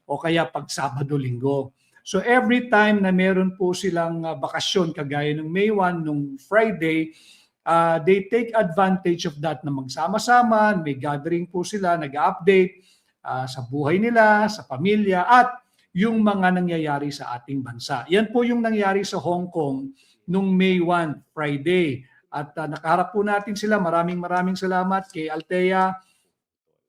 o kaya pag Sabado-Linggo. So every time na meron po silang bakasyon kagaya ng May 1, nung Friday, they take advantage of that na magsama-sama, may gathering po sila, nag-update sa buhay nila, sa pamilya, at yung mga nangyayari sa ating bansa. Yan po yung nangyari sa Hong Kong nung May 1, Friday. At nakaharap po natin sila. Maraming salamat kay Althea,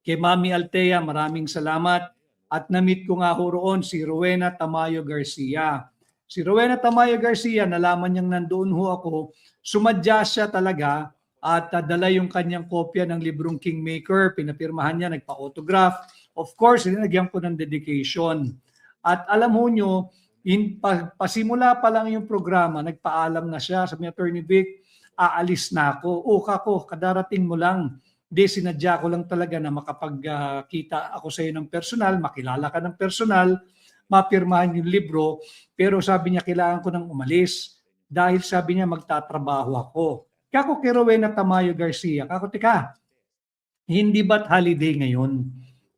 kay Mami Althea, maraming salamat. At na-meet ko nga ho roon si Rowena Tamayo Garcia. Si Rowena Tamayo Garcia, nalaman niyang nandoon ho ako, sumadya siya talaga at dala yung kanyang kopya ng librong Kingmaker, pinapirmahan niya, nagpa-autograph. Of course, linagyan ko ng dedication. At alam ho nyo, pasimula pa lang yung programa, nagpaalam na siya, sabi niya, Attorney Vic, aalis na ako. Kako, kadarating mo lang. Di, sinadya ko lang talaga na makapagkita ako sa iyo ng personal, makilala ka ng personal, mapirmahan yung libro, pero sabi niya kailangan ko nang umalis dahil sabi niya magtatrabaho ako. Kako kay Rowena Tamayo Garcia, kako tika, hindi ba't holiday ngayon?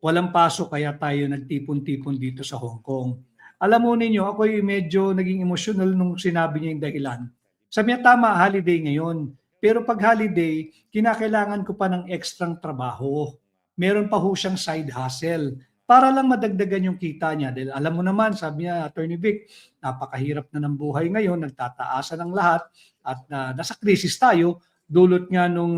Walang pasok kaya tayo nagtipon-tipon dito sa Hong Kong. Alam mo ninyo, ako'y medyo naging emotional nung sinabi niya yung dahilan. Sabi niya, tama, holiday ngayon. Pero pag holiday, kinakailangan ko pa ng ekstrang trabaho. Meron pa ho siyang side hustle para lang madagdagan yung kita niya. Dahil alam mo naman, sabi niya, Attorney Vic, napakahirap na ng buhay ngayon, nagtataasan ang lahat at nasa krisis tayo, dulot nga nung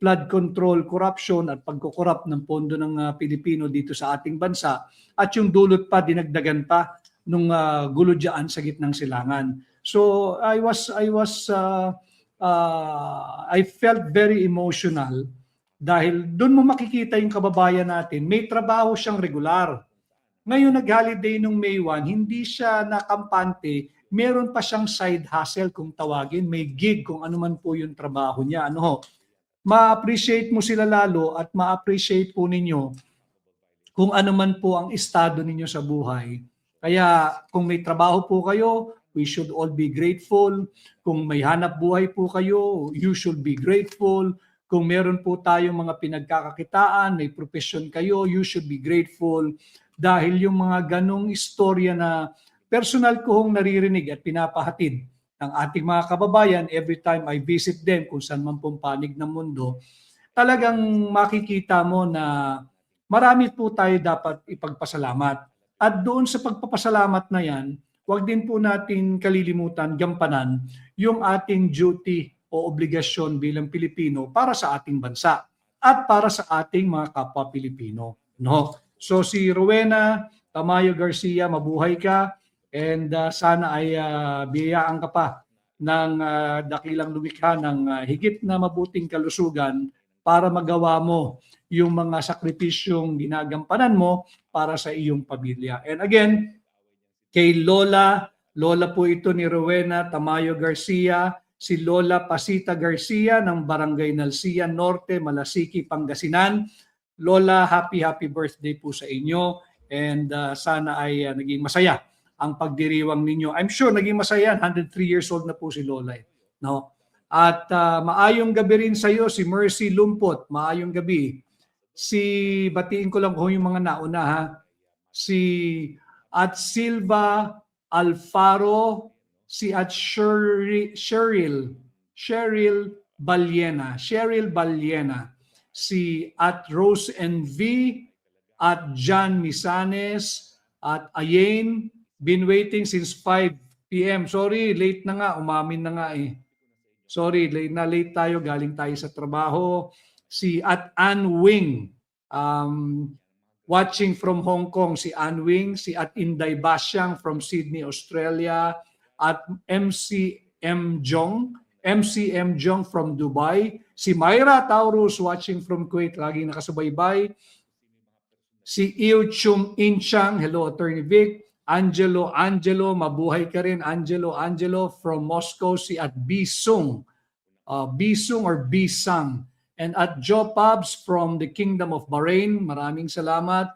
flood control, corruption at pagkukurap ng pondo ng Pilipino dito sa ating bansa at yung dulot pa, dinagdagan pa nung gulo dyan sa gitnang silangan. So I felt very emotional dahil doon mo makikita yung kababayan natin, may trabaho siyang regular. Ngayon nag-holiday nung May 1, hindi siya nakampante, meron pa siyang side hustle kung tawagin, may gig kung ano man po yung trabaho niya. Ma-appreciate mo sila lalo at ma-appreciate po ninyo kung ano man po ang estado ninyo sa buhay. Kaya kung may trabaho po kayo, we should all be grateful. Kung may hanap buhay po kayo, you should be grateful. Kung meron po tayong mga pinagkakakitaan, may profession kayo, you should be grateful. Dahil yung mga ganong istorya na personal ko hong naririnig at pinapahatid ng ating mga kababayan every time I visit them kung saan man pong panig ng mundo, talagang makikita mo na marami po tayo dapat ipagpasalamat. At doon sa pagpapasalamat na yan, huwag din po natin kalilimutan, gampanan yung ating duty o obligasyon bilang Pilipino para sa ating bansa at para sa ating mga kapwa Pilipino. So si Rowena Tamayo Garcia, mabuhay ka and sana ay biyayaan ka pa ng dakilang lumikha ng higit na mabuting kalusugan para magawa mo yung mga sakripisyong ginagampanan mo para sa iyong pamilya. And again, kay Lola po ito ni Rowena Tamayo Garcia, si Lola Pasita Garcia ng Barangay Nalsia Norte, Malasiki, Pangasinan. Lola, happy birthday po sa inyo and sana ay naging masaya ang pagdiriwang ninyo. I'm sure naging masaya, 103 years old na po si Lola. At maayong gabi rin sa iyo si Mercy Lumpot, maayong gabi. Batiin ko lang yung mga nauna ha. At Silva Alfaro, at Cheryl Balyena, at Rose NV, at John Misanes, at Ayen, been waiting since 5 p.m. Sorry, late na nga, umamin na nga eh. Sorry, late tayo, galing tayo sa trabaho. At Ann Wing, watching from Hong Kong, si Ann Wing, at Inday Basyang from Sydney, Australia, at MCM Jong from Dubai, si Myra Taurus watching from Kuwait, laging nakasubaybay, si Iyo Chum Inchang, hello Attorney Vic, Angelo, mabuhay ka rin, Angelo from Moscow, si at Bisung or Bisang, and at Joe Pabs from the Kingdom of Bahrain, maraming salamat,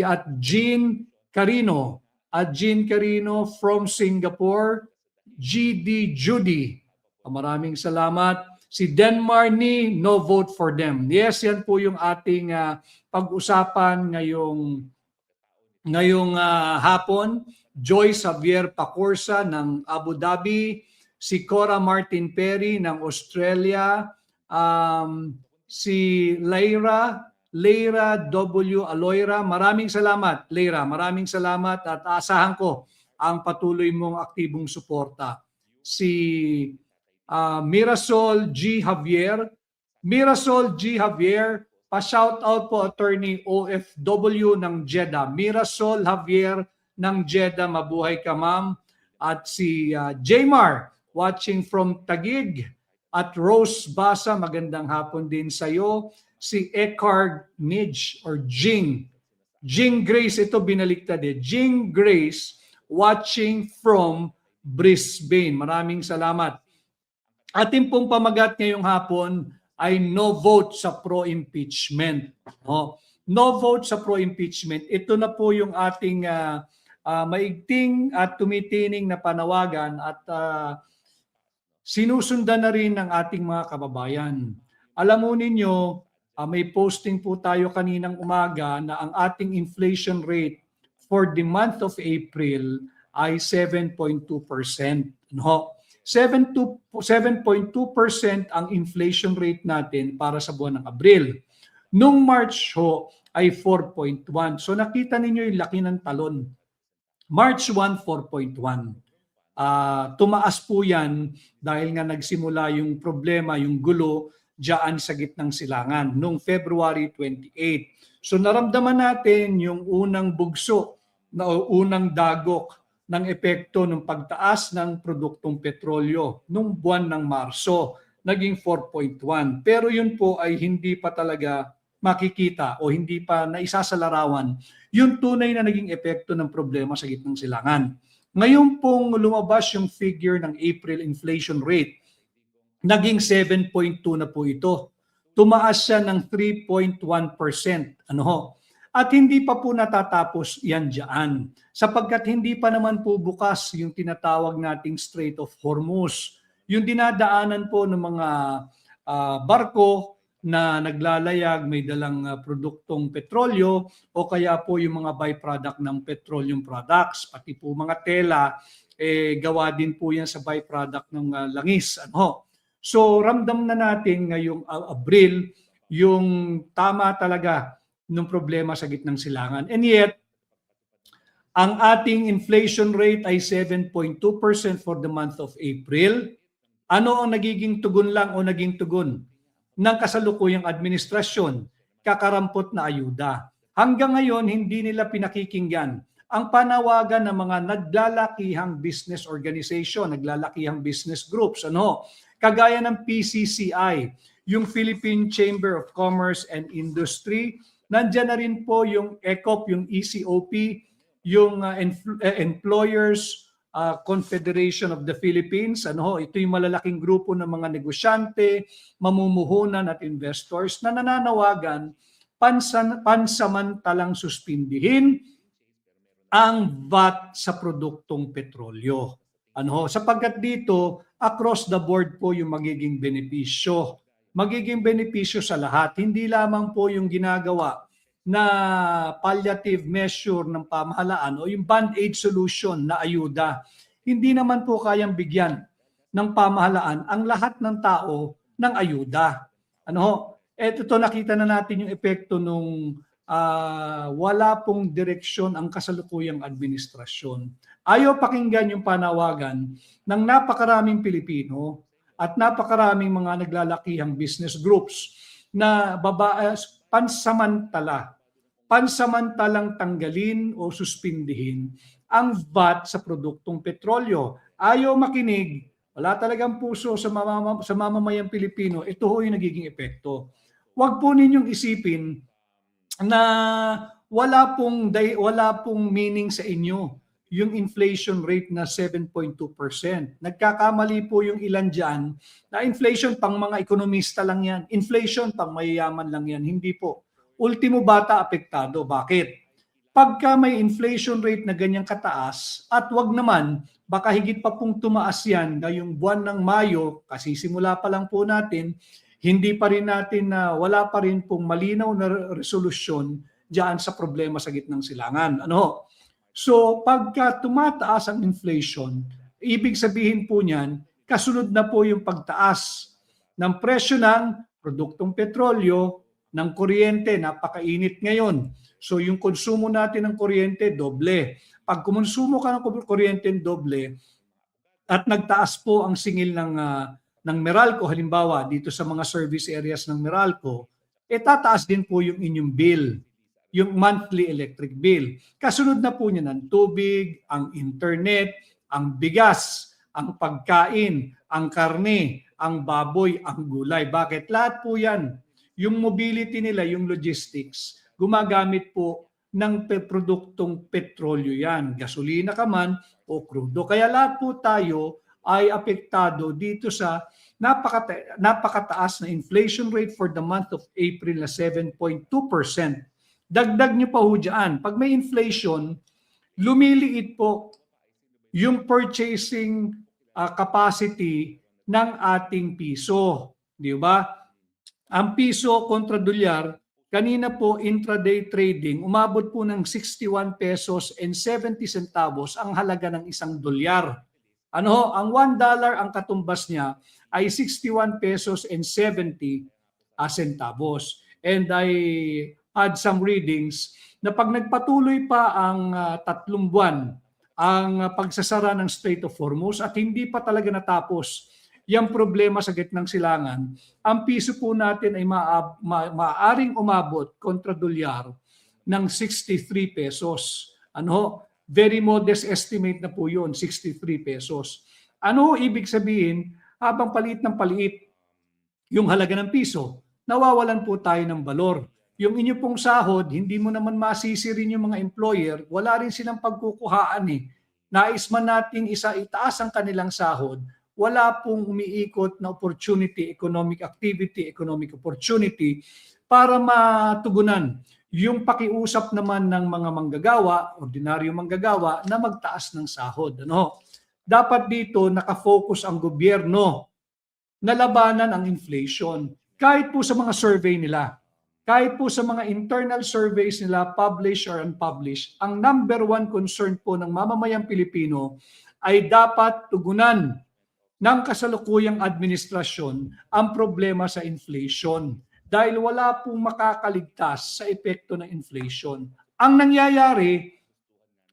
at Jean Carino from Singapore, GD Judy, maraming salamat, si Denmar ni no vote for them. Yes, yan po yung ating pag-usapan ngayong ngayong hapon, Joyce Javier Pacorsa ng Abu Dhabi, si Cora Martin Perry ng Australia, si Leira W. Aloyra. Maraming salamat, Leira. Maraming salamat at aasahan ko ang patuloy mong aktibong suporta. Si Mirasol G. Javier. Mirasol G. Javier, pa-shoutout po attorney OFW ng Jeddah. Mirasol Javier ng Jeddah, mabuhay ka ma'am. At si Jmar, watching from Taguig. At Rose Basa, magandang hapon din sa iyo. Si Eckhard Nidge or Jing. Jing Grace, ito binaliktad eh. Jing Grace, watching from Brisbane. Maraming salamat. Ating pong pamagat ngayong hapon ay no vote sa pro-impeachment. No vote sa pro-impeachment. Ito na po yung ating maigting at tumitining na panawagan at sinusundan na rin ng ating mga kababayan. Alam mo ninyo, may posting po tayo kaninang umaga na ang ating inflation rate for the month of April ay 7.2%. No? 7.2% ang inflation rate natin para sa buwan ng Abril. Nung March ho ay 4.1. So nakita ninyo yung laki ng talon. March 1, 4.1. Tumaas po yan dahil nga nagsimula yung problema, yung gulo diyan sa gitnang silangan noong February 28. So naramdaman natin yung unang bugso na unang dagok ng epekto ng pagtaas ng produktong petrolyo nung buwan ng Marso, naging 4.1. Pero yun po ay hindi pa talaga makikita o hindi pa naisasalarawan yung tunay na naging epekto ng problema sa gitnang silangan. Ngayon pong lumabas yung figure ng April inflation rate, naging 7.2 na po ito. Tumaas siya ng 3.1%. At hindi pa po natatapos yan dyan. Sapagkat hindi pa naman po bukas yung tinatawag nating Strait of Hormuz. Yung dinadaanan po ng mga barko na naglalayag, may dalang produktong petrolyo o kaya po yung mga byproduct ng petroleum products, pati po mga tela, gawa din po yan sa byproduct ng langis. So ramdam na natin ngayong Abril yung tama talaga ng problema sa gitnang silangan. And yet, ang ating inflation rate ay 7.2% for the month of April. Ano ang nagiging tugon lang o naging tugon ng kasalukuyang administrasyon? Kakarampot na ayuda. Hanggang ngayon, hindi nila pinakikinggan ang panawagan ng mga naglalakihang business organization, naglalakihang business groups. Kagaya ng PCCI, yung Philippine Chamber of Commerce and Industry, nandiyan na rin po yung ECOP, yung ECOP, yung Employers Confederation of the Philippines. Ito yung malalaking grupo ng mga negosyante, mamumuhunan at investors na nananawagan pansamantalang suspindihin ang VAT sa produktong petrolyo. Sapagkat dito, across the board po yung magiging benepisyo. Magiging benepisyo sa lahat. Hindi lamang po yung ginagawa na palliative measure ng pamahalaan o yung band-aid solution na ayuda. Hindi naman po kayang bigyan ng pamahalaan ang lahat ng tao ng ayuda. Ito nakita na natin yung epekto nung wala pong direksyon ang kasalukuyang administrasyon. Ayaw pakinggan yung panawagan ng napakaraming Pilipino at napakaraming mga naglalakihang business groups na pansamantalang tanggalin o suspindihin ang VAT sa produktong petrolyo. Ayaw makinig, wala talagang puso sa mamamayang Pilipino, ito ho yung nagiging epekto. Huwag po ninyong isipin na wala pong meaning sa inyo yung inflation rate na 7.2%. Nagkakamali po yung ilan dyan na inflation pang mga ekonomista lang yan. Inflation pang mayayaman lang yan. Hindi po. Ultimo bata apektado. Bakit? Pagka may inflation rate na ganyang kataas at wag naman, baka higit pa pong tumaas yan ngayong buwan ng Mayo, kasi simula pa lang po natin, hindi pa rin natin wala pa rin pong malinaw na resolusyon diyan sa problema sa gitnang silangan. Ano? So pagka tumataas ang inflation, ibig sabihin po niyan, kasunod na po yung pagtaas ng presyo ng produktong petrolyo, ng kuryente, napakainit ngayon. So yung konsumo natin ng kuryente, doble. Pag kumonsumo ka ng kuryente doble at nagtaas po ang singil ng Meralco, halimbawa dito sa mga service areas ng Meralco, tataas din po yung inyong bill, yung monthly electric bill. Kasunod na po niya ng tubig, ang internet, ang bigas, ang pagkain, ang karne, ang baboy, ang gulay. Bakit? Lahat po yan. Yung mobility nila, yung logistics, gumagamit po ng produktong petrolyo yan. Gasolina ka man o krudo. Kaya lahat po tayo ay apektado dito sa napakataas na inflation rate for the month of April na 7.2%. Dagdag nyo pa ho dyan. Pag may inflation, lumiliit po yung purchasing capacity ng ating piso. Di ba? Ang piso kontra dolyar, kanina po intraday trading, umabot po ng 61 pesos and 70 centavos ang halaga ng isang dolyar. Ano, ang $1 ang katumbas niya ay 61 pesos and 70 centavos. And I had some readings na pag nagpatuloy pa ang 3 buwan ang pagsasara ng Strait of Hormuz at hindi pa talaga natapos yung problema sa gitnang silangan, ang piso po natin ay maaaring umabot kontra dolyar ng 63 pesos. Ano? Very modest estimate na po yun, 63 pesos. Ano ibig sabihin? Habang paliit ng paliit yung halaga ng piso, nawawalan po tayo ng balor. Yung inyo pong sahod, hindi mo naman masisirin yung mga employer, wala rin silang pagkukuhaan eh. Nais man nating itaas ang kanilang sahod, wala pong umiikot na opportunity, economic activity, economic opportunity para matugunan yung pakiusap naman ng mga manggagawa, ordinaryo manggagawa na magtaas ng sahod. Ano? Dapat dito nakafocus ang gobyerno na labanan ang inflation. Kahit po sa mga survey nila, kahit po sa mga internal surveys nila, published or unpublished, ang number one concern po ng mamamayang Pilipino ay dapat tugunan ng kasalukuyang administrasyon ang problema sa inflation dahil wala pong makakaligtas sa epekto ng inflation. Ang nangyayari,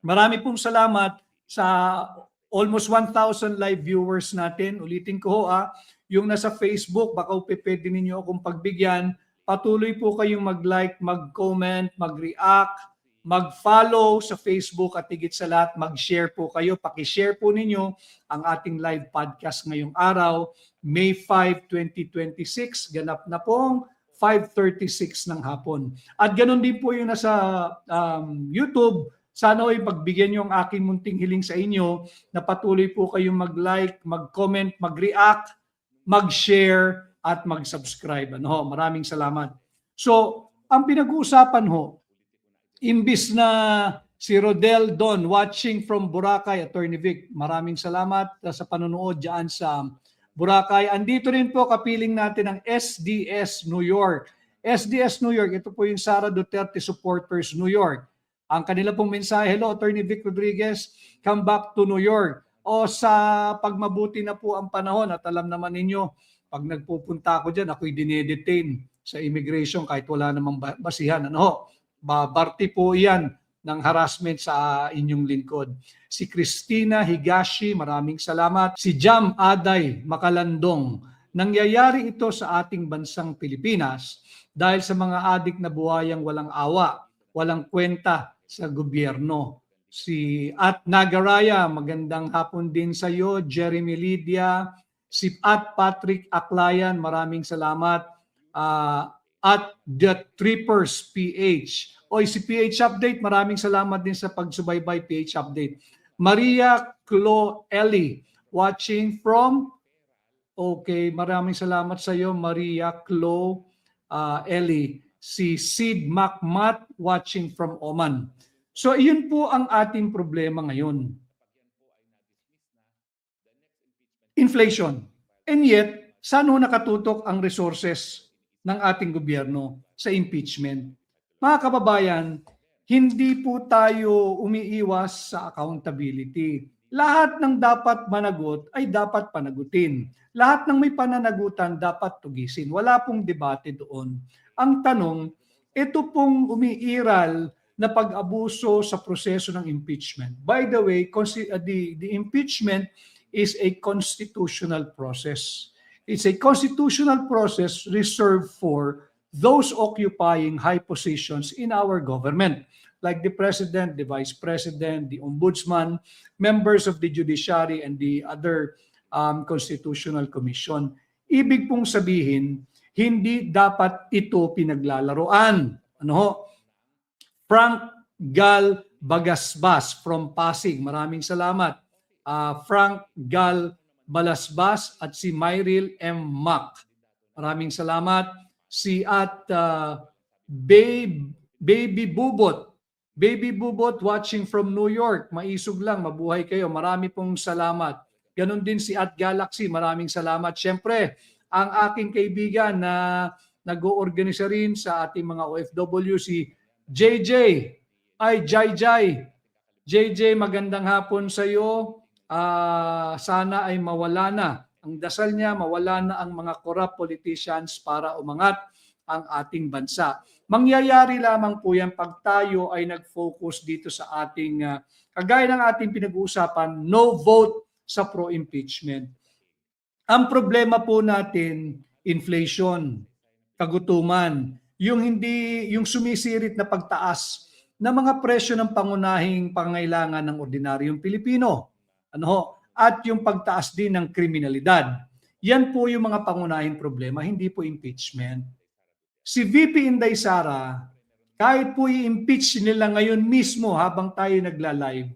marami pong salamat sa almost 1,000 live viewers natin. Ulitin ko yung nasa Facebook, baka pwede ninyo akong pagbigyan. Patuloy po kayong mag-like, mag-comment, mag-react, mag-follow sa Facebook at higit sa lahat, mag-share po kayo. Paki-share po ninyo ang ating live podcast ngayong araw, May 5, 2026. Ganap na pong 5:36 ng hapon. At ganun din po yung nasa YouTube. Sana ay pagbigyan nyo ang aking munting hiling sa inyo na patuloy po kayong mag-like, mag-comment, mag-react, mag-share at mag-subscribe. Maraming salamat. So, ang pinag-uusapan imbis na si Rodel Don watching from Boracay, Attorney Vic, maraming salamat sa panonood dyan sa Boracay. Andito rin po kapiling natin ang SDS New York. SDS New York, ito po yung Sara Duterte Supporters New York. Ang kanila pong mensahe, hello Attorney Vic Rodriguez, come back to New York. O sa pagmabuti na po ang panahon at alam naman ninyo, pag nagpupunta ako dyan, ako'y dinedetain sa immigration kahit wala namang basihan. Babarti po iyan ng harassment sa inyong lingkod. Si Christina Higashi, maraming salamat. Si Jam Aday Makalandong, nangyayari ito sa ating bansang Pilipinas dahil sa mga adik na buhayang walang awa, walang kwenta sa gobyerno. Si At Nagaraya, magandang hapon din sa iyo. Jeremy Lydia, si At Patrick Aklayan, maraming salamat. At The Trippers PH. Si PH Update, maraming salamat din sa pagsubaybay PH Update. Maria Clo Eli, watching from, maraming salamat sa iyo Maria Clo Eli. Si Sid Macmat, watching from Oman. So iyon po ang ating problema ngayon. Inflation. And yet, saan nakatutok ang resources ng ating gobyerno? Sa impeachment. Mga kababayan, hindi po tayo umiiwas sa accountability. Lahat ng dapat managot ay dapat panagutin. Lahat ng may pananagutan dapat tugisin. Wala pong debate doon. Ang tanong, ito pong umiiral na pag-abuso sa proseso ng impeachment. By the way, the impeachment is a constitutional process. It's a constitutional process reserved for those occupying high positions in our government, like the president, the vice president, the ombudsman, members of the judiciary, and the other constitutional commission. Ibig pong sabihin, hindi dapat ito pinaglalaroan. Ano ho? Frank Gal Bagasbas from Pasig. Maraming salamat. Frank Gal Balasbas at si Myril M. Mac. Maraming salamat. Si Baby Bubot. Baby Bubot watching from New York. Maisog lang, mabuhay kayo. Marami pong salamat. Ganon din si Galaxy. Maraming salamat. Siyempre, ang aking kaibigan na nag-oorganisa rin sa ating mga OFW, si JJ. Ay, Jai. JJ, magandang hapon sa iyo. Sana ay mawala na. Ang dasal niya, mawala na ang mga corrupt politicians para umangat ang ating bansa. Mangyayari lamang po yan pag tayo ay nag-focus dito sa ating, kagaya ng ating pinag-uusapan, no vote sa pro-impeachment. Ang problema po natin, inflation, kagutuman, yung sumisirit na pagtaas ng mga presyo ng pangunahing pangailangan ng ordinaryong Pilipino. At yung pagtaas din ng kriminalidad. Yan po yung mga pangunahing problema, hindi po impeachment. Si VP Inday Sara, kahit po i-impeach nila ngayon mismo habang tayo nagla-live,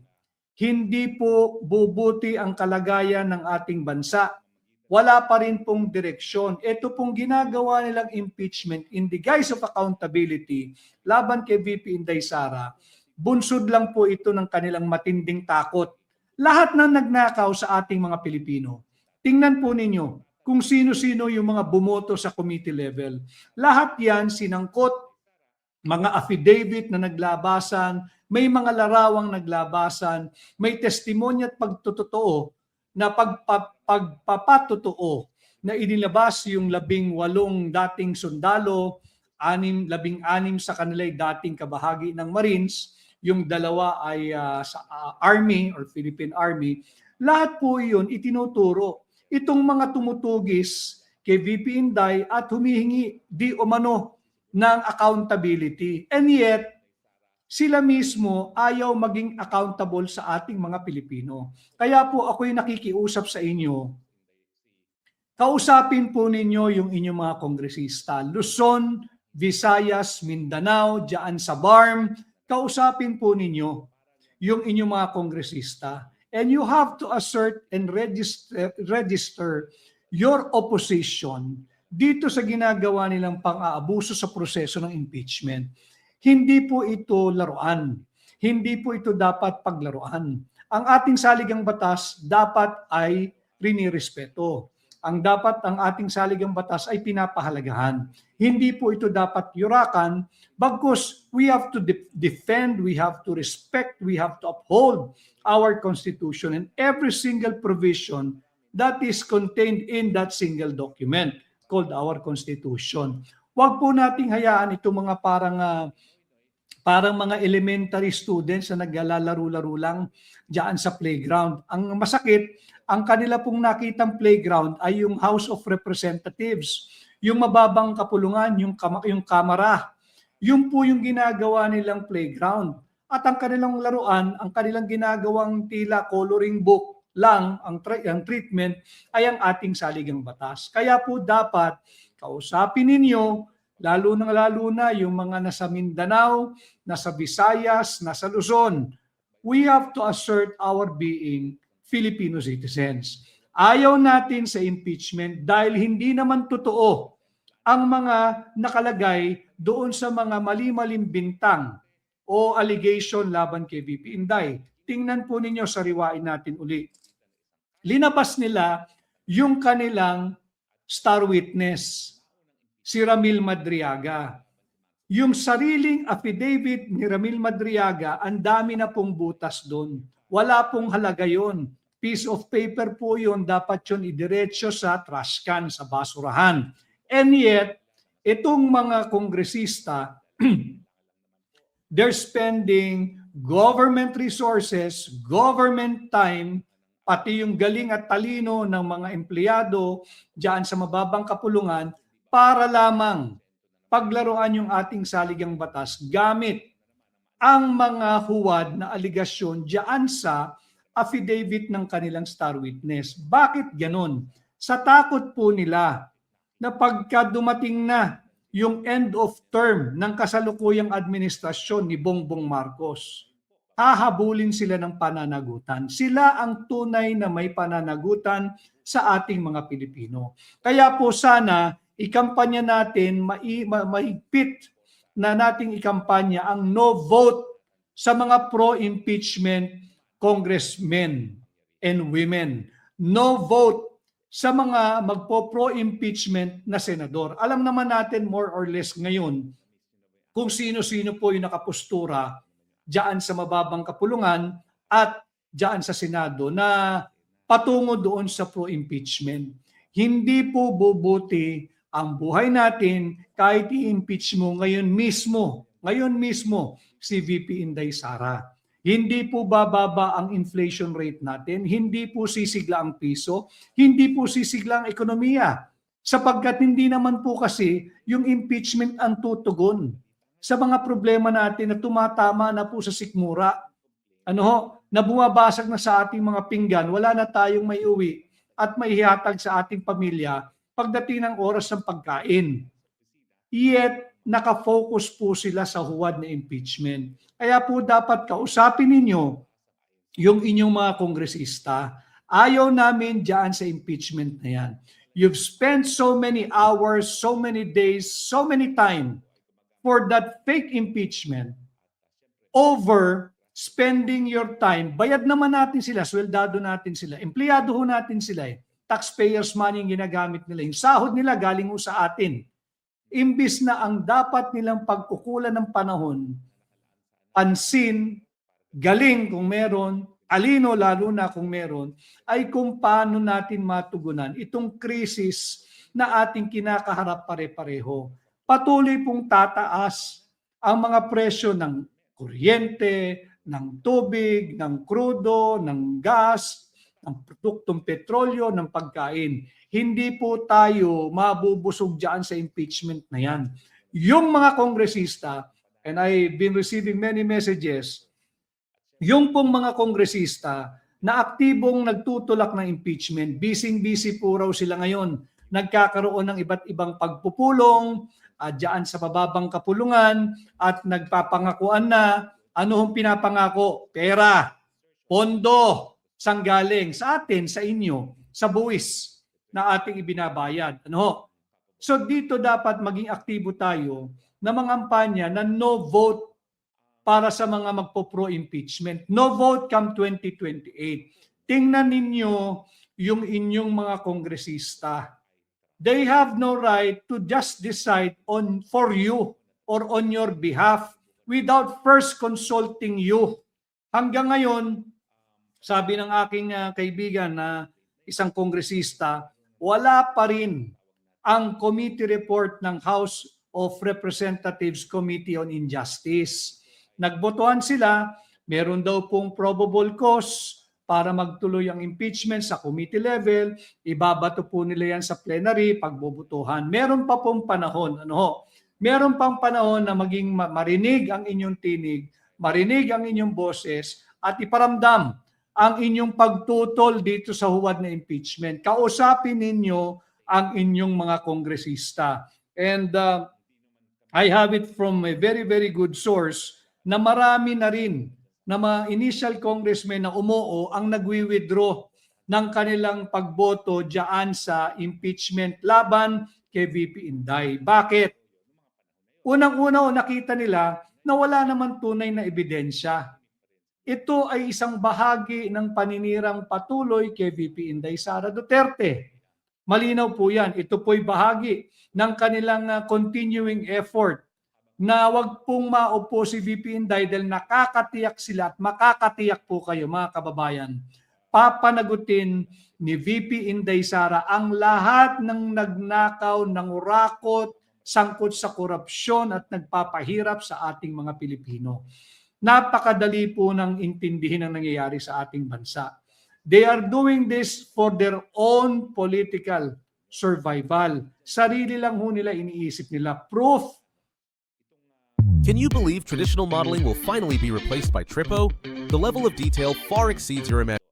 hindi po bubuti ang kalagayan ng ating bansa. Wala pa rin pong direksyon. Ito pong ginagawa nilang impeachment in the guise of accountability laban kay VP Inday Sara, bunsod lang po ito ng kanilang matinding takot. Lahat ng nagnakaw sa ating mga Pilipino, tingnan po ninyo kung sino-sino yung mga bumoto sa committee level. Lahat yan sinangkot, mga affidavit na naglabasan, may mga larawang naglabasan, may testimonya at pagtotoo na pagpapatotoo na inilabas yung 18 dating sundalo, 16 sa kanila'y dating kabahagi ng Marines, yung 2 ay sa Army or Philippine Army. Lahat po yun itinuturo. Itong mga tumutugis kay VP Inday at humihingi di umano ng accountability. And yet, sila mismo ayaw maging accountable sa ating mga Pilipino. Kaya po ako'y nakikiusap sa inyo, kausapin po ninyo yung inyong mga kongresista. Luzon, Visayas, Mindanao, diyan sa BARM, kausapin po ninyo yung inyong mga kongresista. And you have to assert and register your opposition dito sa ginagawa nilang pang-aabuso sa proseso ng impeachment. Hindi po ito laruan. Hindi po ito dapat paglaruan. Ang ating saligang batas dapat ay rinirespeto. Ang ating saligang batas ay pinapahalagahan. Hindi po ito dapat yurakan, bagkus we have to defend, we have to respect, we have to uphold our Constitution and every single provision that is contained in that single document called our Constitution. Huwag po nating hayaan itong mga parang mga elementary students na naglalaro-laro lang diyan sa playground. Ang masakit, ang kanila pong nakitang playground ay yung House of Representatives, yung mababang kapulungan, yung kamara. Yun po yung ginagawa nilang playground. At ang kanilang laruan, ang kanilang ginagawang tila coloring book lang, ang treatment ay ang ating saligang batas. Kaya po dapat kausapin ninyo, lalo na yung mga nasa Mindanao, nasa Visayas, nasa Luzon. We have to assert our being Filipino citizens. Ayaw natin sa impeachment dahil hindi naman totoo ang mga nakalagay doon sa mga mali-maling bintang o allegation laban kay VP Inday. Tingnan po ninyo, sariwain natin uli. Linabas nila yung kanilang star witness, si Ramil Madriaga. Yung sariling affidavit ni Ramil Madriaga, ang dami na pong butas doon. Wala pong halaga yon. Piece of paper po yun, dapat yun idiretso sa trash can, sa basurahan. And yet, itong mga kongresista, they're spending government resources, government time, pati yung galing at talino ng mga empleyado diyan sa mababang kapulungan para lamang paglaruan yung ating saligang batas gamit ang mga huwad na aligasyon diyan sa affidavit ng kanilang star witness. Bakit ganon? Sa takot po nila na pagka dumating na yung end of term ng kasalukuyang administrasyon ni Bongbong Marcos, hahabulin sila ng pananagutan. Sila ang tunay na may pananagutan sa ating mga Pilipino. Kaya po sana ikampanya natin, mahigpit na nating ikampanya ang no vote sa mga pro-impeachment congressmen and women. No vote sa mga magpo-pro-impeachment na senador. Alam naman natin more or less ngayon kung sino-sino po yung nakapostura diyan sa mababang kapulungan at diyan sa Senado na patungo doon sa pro-impeachment. Hindi po bubuti ang buhay natin kahit i-impeach mo ngayon mismo si VP Inday Sara. Hindi po bababa ang inflation rate natin, hindi po sisigla ang piso, hindi po sisigla ang ekonomiya. Sapagkat hindi naman po kasi yung impeachment ang tutugon sa mga problema natin na tumatama na po sa sikmura. Na bumabasag na sa ating mga pinggan, wala na tayong may uwi at may hihatag sa ating pamilya pagdating ng oras ng pagkain. Yet, nakafocus po sila sa huwad na impeachment. Kaya po dapat kausapin ninyo yung inyong mga kongresista. Ayaw namin dyan sa impeachment na yan. You've spent so many hours, so many days, so many time for that fake impeachment over spending your time. Bayad naman natin sila, sweldado natin sila, empleyado ho natin sila eh. Taxpayers money yung ginagamit nila. Yung sahod nila galing ho sa atin. Imbis na ang dapat nilang pagkukulan ng panahon, pansin, galing kung meron, talino lalo na kung meron, ay kung paano natin matugunan itong krisis na ating kinakaharap pare-pareho. Patuloy pong tataas ang mga presyo ng kuryente, ng tubig, ng krudo, ng gas, ng produktong petrolyo, ng pagkain. Hindi po tayo mabubusog dyan sa impeachment na yan. Yung mga kongresista, and I've been receiving many messages, yung pong mga kongresista na aktibong nagtutulak ng impeachment, busy-busy po raw sila ngayon. Nagkakaroon ng iba't ibang pagpupulong, dyan sa mababang kapulungan at nagpapangakuan na ano hong pinapangako? Pera, pondo, sanggaling sa atin, sa inyo, sa buwis na ating ibinabayad. So dito dapat maging aktibo tayo na mangampanya na no vote para sa mga magpo-pro-impeachment. No vote come 2028. Tingnan ninyo yung inyong mga kongresista. They have no right to just decide for you or on your behalf without first consulting you. Hanggang ngayon, sabi ng aking kaibigan na isang kongresista, wala pa rin ang committee report ng House of Representatives Committee on Injustice. Nagbotohan sila, meron daw pong probable cause para magtuloy ang impeachment sa committee level, ibabato po nila yan sa plenary, pagbobotohan. Meron pa pong panahon, meron pang panahon na maging marinig ang inyong tinig, marinig ang inyong boses, at iparamdam ang inyong pagtutol dito sa huwad na impeachment. Kausapin ninyo ang inyong mga kongresista. And I have it from a very, very good source na marami na rin na mga initial congressmen na umuo ang nagwi-withdraw ng kanilang pagboto diyan sa impeachment laban kay VP Inday. Bakit? Unang-una nakita nila na wala naman tunay na ebidensya. Ito ay isang bahagi ng paninirang patuloy kay VP Inday Sara Duterte. Malinaw po yan. Ito po'y bahagi ng kanilang continuing effort na wag pong maupo si VP Inday dahil nakakatiyak sila at makakatiyak po kayo mga kababayan. Papanagutin ni VP Inday Sara ang lahat ng nagnakaw, nangurakot, sangkot sa korupsyon at nagpapahirap sa ating mga Pilipino. Napakadali po ng intindihin ang nangyayari sa ating bansa. They are doing this for their own political survival. Sarili lang ho nila iniisip nila. Proof. Can you believe traditional modeling will finally be replaced by Trippo? The level of detail far exceeds your imagination.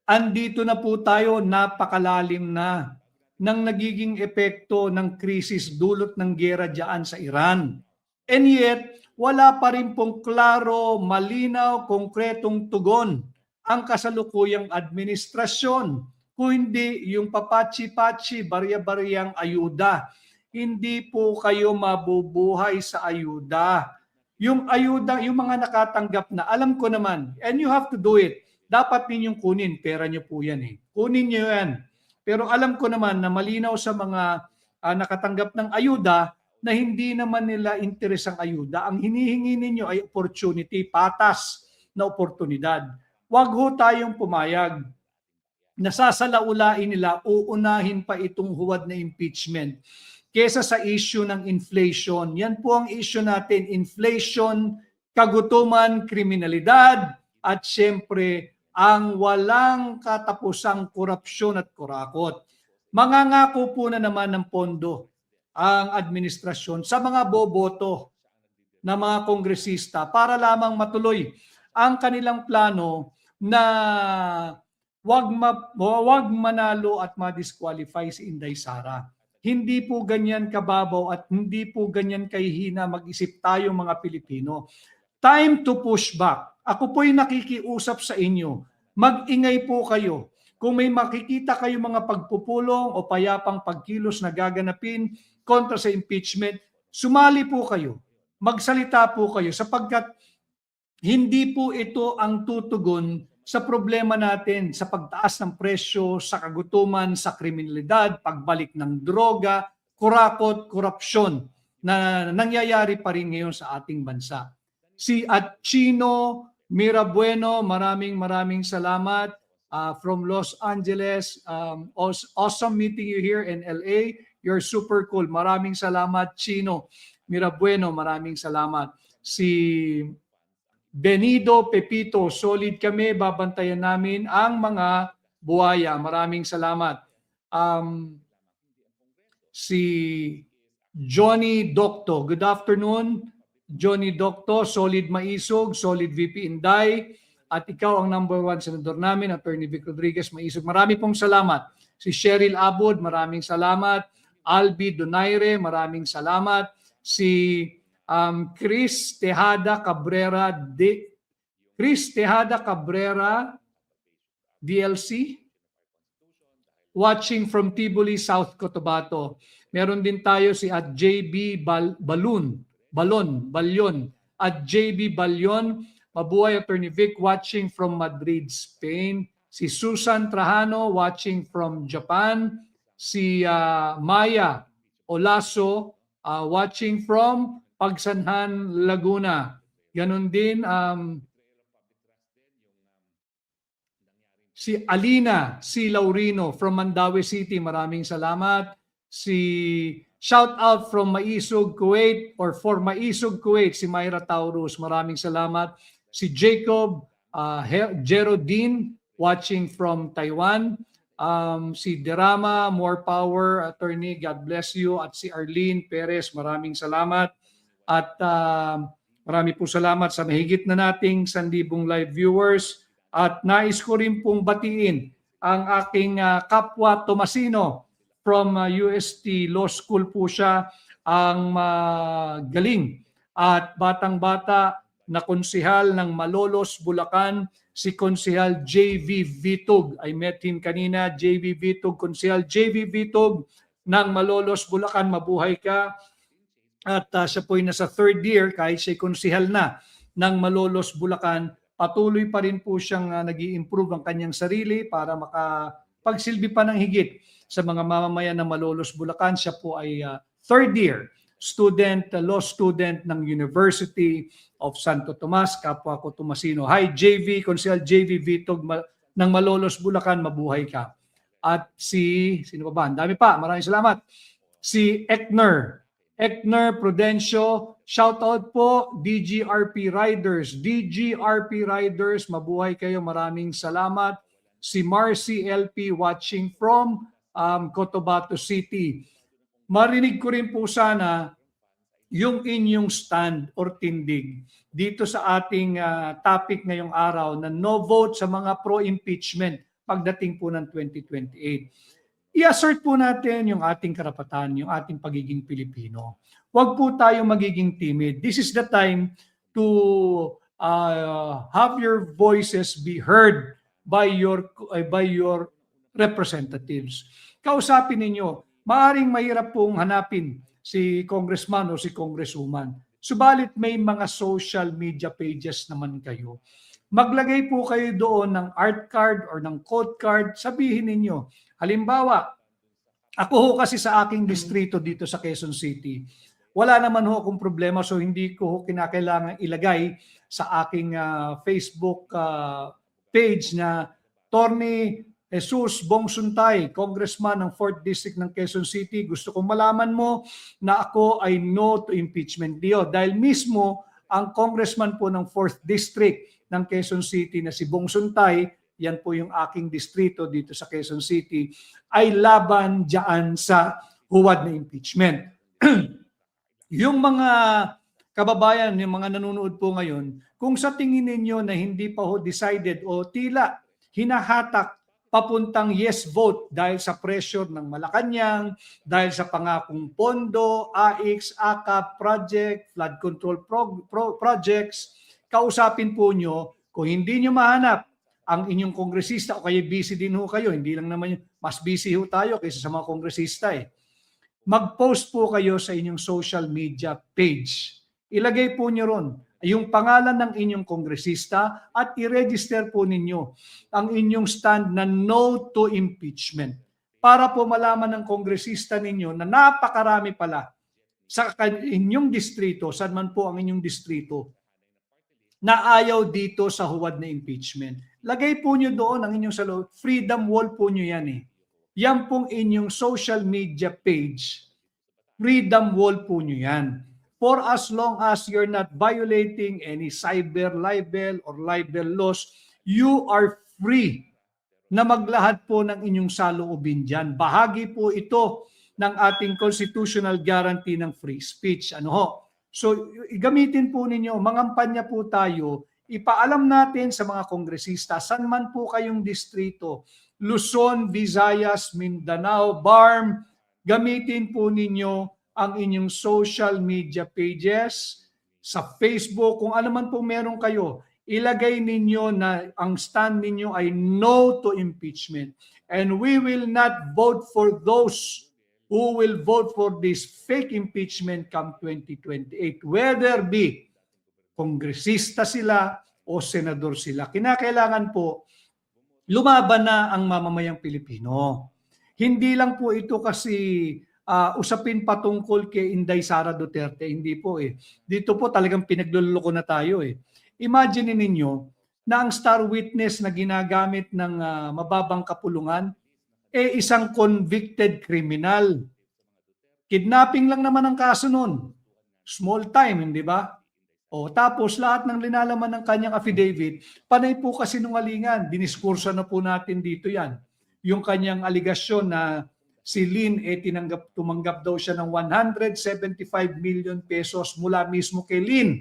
Andito na po tayo, napakalalim na ng nagiging epekto ng krisis dulot ng giyera diyan sa Iran. And yet, wala pa rin pong klaro, malinaw, konkretong tugon ang kasalukuyang administrasyon. Kung hindi yung papachi-pachi, barya-baryang ayuda. Hindi po kayo mabubuhay sa ayuda. Yung ayuda, yung mga nakatanggap na, alam ko naman, and you have to do it. Dapat ninyong kunin, pera nyo po yan eh. Kunin nyo yan. Pero alam ko naman na malinaw sa mga nakatanggap ng ayuda na hindi naman nila interes ang ayuda. Ang hinihingi ninyo ay opportunity, patas na oportunidad. Huwag ho tayong pumayag. Nasasalaulain nila, uunahin pa itong huwad na impeachment kesa sa issue ng inflation. Yan po ang issue natin, inflation, kagutuman, kriminalidad, at syempre ang walang katapusang korupsyon at kurakot. Mangangako po na naman ng pondo ang administrasyon sa mga boboto na mga kongresista para lamang matuloy ang kanilang plano na wag manalo at ma-disqualify si Inday Sara. Hindi po ganyan kababaw at hindi po ganyan kahihina mag-isip tayo mga Pilipino. Time to push back. Ako po'y nakikiusap sa inyo. Mag-ingay po kayo. Kung may makikita kayo mga pagpupulong o payapang pagkilos na gaganapin kontra sa impeachment, sumali po kayo. Magsalita po kayo sapagkat hindi po ito ang tutugon sa problema natin sa pagtaas ng presyo, sa kagutuman, sa kriminalidad, pagbalik ng droga, kurakot, korupsyon na nangyayari pa rin ngayon sa ating bansa. Si Chino Mirabueno, maraming salamat from Los Angeles. Awesome meeting you here in LA. You're super cool. Maraming salamat, Chino Mirabueno. Maraming salamat. Si Benido Pepito, solid kami, babantayan namin ang mga buhaya. Maraming salamat. Si Johnny Docto, good afternoon. Johnny Docto, solid maisog, solid VP Inday. At ikaw ang number 1 senador namin, Attorney Vic Rodriguez Maisog. Marami pong salamat. Si Cheryl Abud, maraming salamat. Albi Donaire, maraming salamat. Si Chris Tejada Cabrera DLC watching from Tibuli, South Cotabato. Meron din tayo si at JB Balyon at JB Balyon. Mabuhay Attorney Vic watching from Madrid, Spain. Si Susan Trajano watching from Japan. Si Maya Olaso watching from Pagsanhan, Laguna. Ganon din si Alina C. Laurino from Mandaue City. Maraming salamat. Si shout out from Maisog, Kuwait or for Maisog, Kuwait, si Myra Taurus. Maraming salamat. Si Jacob Geraldine watching from Taiwan. Si Derama, more power, attorney, God bless you. At si Arlene Perez, maraming salamat. At marami po salamat sa mahigit na nating 1,000 live viewers. At nais ko rin pong batiin ang aking kapwa Tomasino from UST Law School po siya, ang galing at batang-bata na konsehal ng Malolos, Bulacan, si Konsehal JV Vitug. I met him kanina, JV Vitug, Konsehal JV Vitug ng Malolos, Bulacan. Mabuhay ka. At siya po'y nasa 3rd year, kahit siya'y konsehal na ng Malolos, Bulacan, patuloy pa rin po siyang nag-i-improve ang kanyang sarili para makapagsilbi pa ng higit sa mga mamamayan ng Malolos, Bulacan. Siya po ay 3rd year law student ng University of Santo Tomas, kapwa ko Tomasino. Hi JV, Consel JV Vitog ng Malolos, Bulacan, mabuhay ka. At sino pa ba? Ang dami pa, maraming salamat. Si Ekner Prudencio, shout out po DGRP Riders. DGRP Riders, mabuhay kayo, maraming salamat. Si Marcy LP watching from Cotabato City. Marinig ko rin po sana yung inyong stand or tindig dito sa ating topic ngayong araw na no vote sa mga pro-impeachment pagdating po ng 2028. I-assert po natin yung ating karapatan, yung ating pagiging Pilipino. Huwag po tayo magiging timid. This is the time to have your voices be heard by your representatives. Kausapin ninyo. Maaring mahirap pong hanapin si congressman o si congresswoman. Subalit may mga social media pages naman kayo. Maglagay po kayo doon ng art card or ng code card. Sabihin ninyo, halimbawa, ako ho kasi sa aking distrito dito sa Quezon City, wala naman ho akong problema, so hindi ko ho kinakailangan ilagay sa aking Facebook page na Torny Jesus Bongsuntay, Congressman ng 4th District ng Quezon City. Gusto kong malaman mo na ako ay no to impeachment deal. Dahil mismo ang Congressman po ng 4th District ng Quezon City na si Bongsuntay, yan po yung aking distrito dito sa Quezon City, ay laban dyan sa huwad na impeachment. Yung mga kababayan, yung mga nanonood po ngayon, kung sa tingin ninyo na hindi pa ho decided o tila hinahatak papuntang yes vote dahil sa pressure ng Malacanang, dahil sa pangakong pondo, AIX, AKAP project, flood control projects, kausapin po nyo, kung hindi nyo mahanap ang inyong kongresista o kaya busy din ho kayo, hindi lang naman mas busy ho tayo kaysa sa mga kongresista mag-post po kayo sa inyong social media page. Ilagay po nyo ron yung pangalan ng inyong kongresista at i-register po ninyo ang inyong stand na no to impeachment para po malaman ng kongresista ninyo na napakarami pala sa inyong distrito, saan man po ang inyong distrito, na ayaw dito sa huwad na impeachment. Lagay po nyo doon ang inyong freedom wall po nyo yan Yan pong inyong social media page, freedom wall po nyo yan. For as long as you're not violating any cyber libel or libel laws, you are free na maglahad po ng inyong saloobin dyan. Bahagi po ito ng ating constitutional guarantee ng free speech. So, gamitin po ninyo, mangampanya po tayo, ipaalam natin sa mga kongresista, saan man po kayong distrito, Luzon, Visayas, Mindanao, BARM, gamitin po ninyo ang inyong social media pages, sa Facebook, kung ano man po meron kayo, ilagay ninyo na ang stand ninyo ay no to impeachment. And we will not vote for those who will vote for this fake impeachment come 2028, whether be kongresista sila o senador sila. Kinakailangan po lumaban na ang mamamayang Pilipino. Hindi lang po ito kasi usapin patungkol kay Inday Sara Duterte, hindi po Dito po talagang pinagluloko na tayo Imagine ninyo na ang star witness na ginagamit ng mababang kapulungan isang convicted criminal. Kidnapping lang naman ang kaso nun. Small time, hindi ba? Tapos lahat ng linalaman ng kanyang affidavit, panay po kasinungalingan. Diniskurso na po natin dito yan. Yung kanyang aligasyon na si Lin tumanggap daw siya ng 175 million pesos mula mismo kay Lin.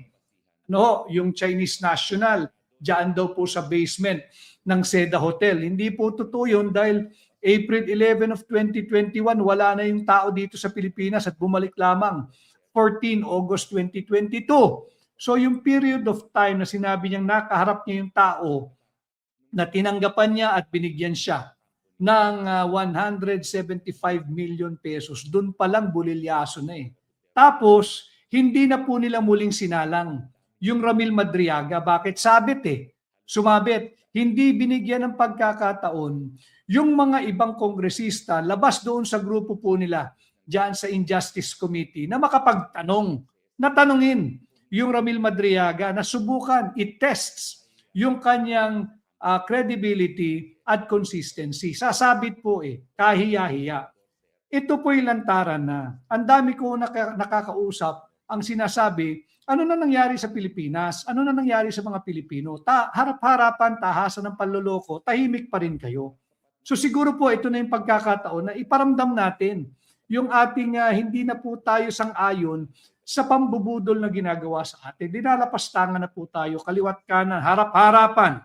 Yung Chinese national, diyan daw po sa basement ng Seda Hotel. Hindi po totoo yun dahil April 11 of 2021, wala na yung tao dito sa Pilipinas at bumalik lamang 14 August 2022. So yung period of time na sinabi niyang nakaharap niya yung tao na tinanggapan niya at binigyan siya ng 175 million pesos, doon pa lang bulilyaso na Tapos, hindi na po nila muling sinalang yung Ramil Madriaga. Bakit? Sabit Sumabit. Hindi binigyan ng pagkakataon yung mga ibang kongresista labas doon sa grupo po nila diyan sa Injustice Committee na makapagtanong, natanungin yung Ramil Madriaga na subukan, it-tests yung kanyang credibility at consistency. Sasabit po kahiya-hiya. Ito po'y lantaran na. Ang dami ko nakakausap ang sinasabi, ano na nangyari sa Pilipinas? Ano na nangyari sa mga Pilipino? Harap-harapan, tahasan ng panloloko, tahimik pa rin kayo. So siguro po ito na yung pagkakataon na iparamdam natin yung ating hindi na po tayo sang-ayon sa pambubudol na ginagawa sa atin. Dinalapastangan na po tayo, kaliwat kanan, harap-harapan.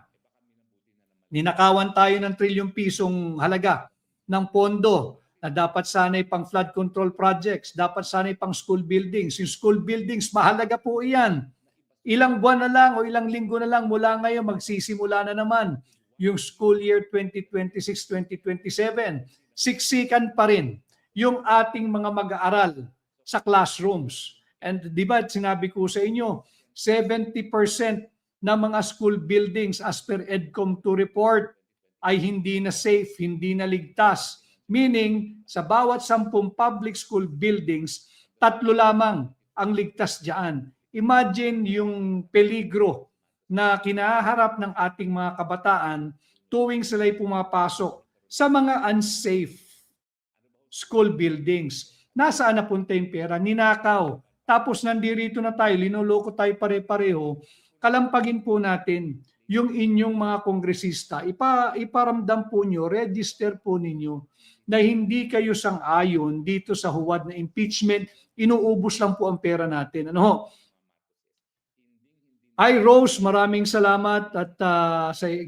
Ninakawan tayo ng trilyong pisong halaga ng pondo na dapat sana'y pang flood control projects, dapat sana'y pang school buildings. Yung school buildings, mahalaga po iyan. Ilang buwan na lang o ilang linggo na lang mula ngayon, magsisimula na naman yung school year 2026-2027. Siksikan pa rin yung ating mga mag-aaral sa classrooms. And di ba, sinabi ko sa inyo, 70% ng mga school buildings as per EDCOM2 report ay hindi na safe, hindi na ligtas. Meaning, sa bawat 10 public school buildings, 3 lamang ang ligtas diyan. Imagine yung peligro na kinaharap ng ating mga kabataan tuwing sila'y pumapasok sa mga unsafe school buildings. Nasaan napunta yung pera? Ninakaw. Tapos nandirito na tayo, linoloko tayo pare-pareho. Kalampagin po natin yung inyong mga kongresista. Iparamdam po nyo, register po ninyo na hindi kayo sang-ayon dito sa huwad na impeachment, inuubos lang po ang pera natin. Ano? Hi Rose, maraming salamat at